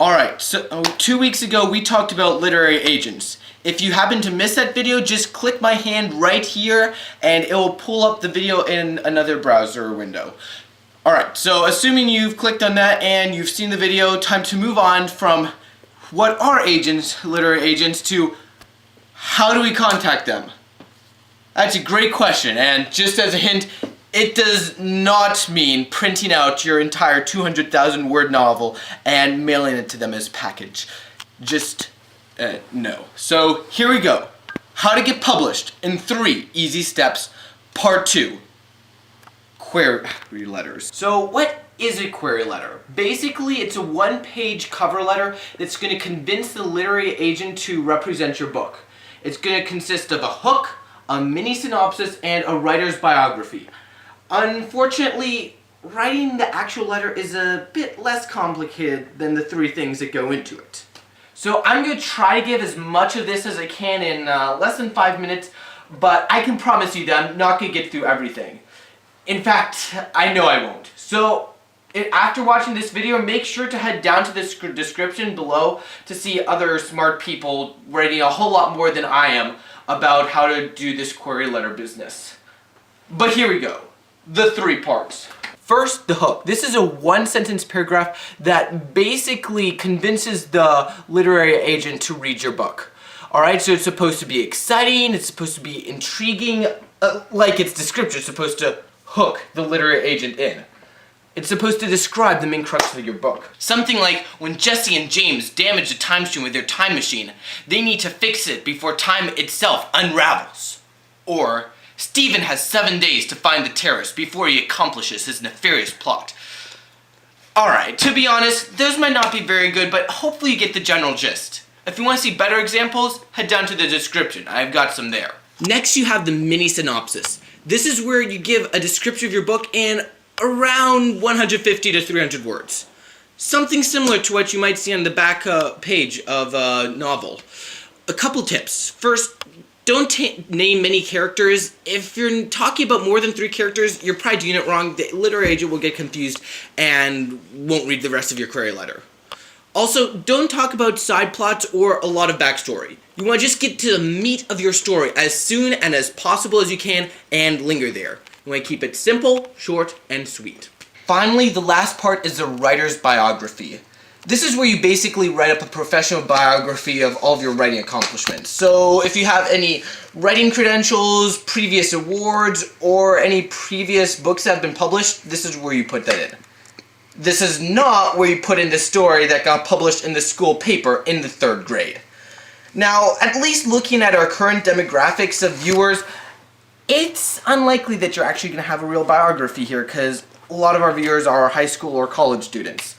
Alright, so 2 weeks ago we talked about literary agents. If you happen to miss that video, just click my hand right here and it will pull up the video in another browser window. Alright, so assuming you've clicked on that and you've seen the video, time to move on from what are agents, literary agents, to how do we contact them? That's a great question, and just as a hint, it does not mean printing out your entire 200,000 word novel and mailing it to them as a package. Just, no. So here we go. How to get published in 3 easy steps, part 2. Query letters. So what is a query letter? Basically, it's a one-page cover letter that's going to convince the literary agent to represent your book. It's going to consist of a hook, a mini synopsis, and a writer's biography. Unfortunately, writing the actual letter is a bit less complicated than the 3 things that go into it. So I'm going to try to give as much of this as I can in less than 5 minutes, but I can promise you that I'm not going to get through everything. In fact, I know I won't. So after watching this video, make sure to head down to the description below to see other smart people writing a whole lot more than I am about how to do this query letter business. But here we go. The 3 parts. First, the hook. This is a 1-sentence paragraph that basically convinces the literary agent to read your book. Alright, so it's supposed to be exciting, it's supposed to be intriguing, like its description, it's supposed to hook the literary agent in. It's supposed to describe the main crux of your book. Something like, when Jesse and James damage a time machine with their time machine, they need to fix it before time itself unravels. Or, Stephen has 7 days to find the terrorist before he accomplishes his nefarious plot. Alright, to be honest, those might not be very good, but hopefully you get the general gist. If you want to see better examples, head down to the description. I've got some there. Next, you have the mini synopsis. This is where you give a description of your book in around 150 to 300 words. Something similar to what you might see on the back page of a novel. A couple tips. First, don't name many characters. If you're talking about more than 3 characters, you're probably doing it wrong. The literary agent will get confused and won't read the rest of your query letter. Also, don't talk about side plots or a lot of backstory. You want to just get to the meat of your story as soon and as possible as you can and linger there. You want to keep it simple, short, and sweet. Finally, the last part is the writer's biography. This is where you basically write up a professional biography of all of your writing accomplishments. So if you have any writing credentials, previous awards, or any previous books that have been published, this is where you put that in. This is not where you put in the story that got published in the school paper in the 3rd grade. Now, at least looking at our current demographics of viewers, it's unlikely that you're actually going to have a real biography here because a lot of our viewers are high school or college students.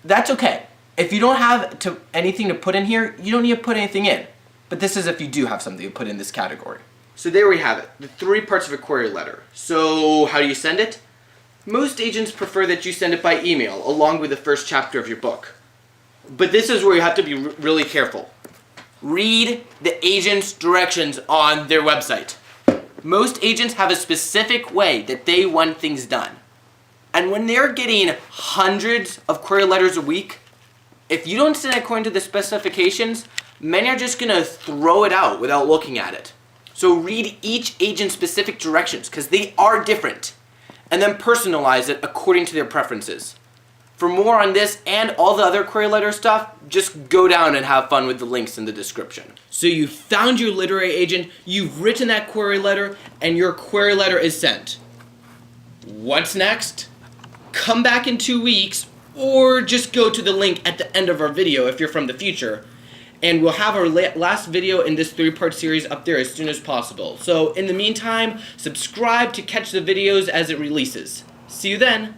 That's okay. If you don't have anything to put in here, you don't need to put anything in. But this is if you do have something to put in this category. So there we have it, the 3 parts of a query letter. So how do you send it? Most agents prefer that you send it by email along with the first chapter of your book. But this is where you have to be really careful. Read the agent's directions on their website. Most agents have a specific way that they want things done. And when they're getting hundreds of query letters a week, if you don't send it according to the specifications, many are just going to throw it out without looking at it. So read each agent's specific directions, because they are different, and then personalize it according to their preferences. For more on this and all the other query letter stuff, just go down and have fun with the links in the description. So you found your literary agent, you've written that query letter, and your query letter is sent. What's next? Come back in 2 weeks, or just go to the link at the end of our video if you're from the future, and we'll have our last video in this 3-part series up there as soon as possible. So in the meantime, subscribe to catch the videos as it releases. See you then!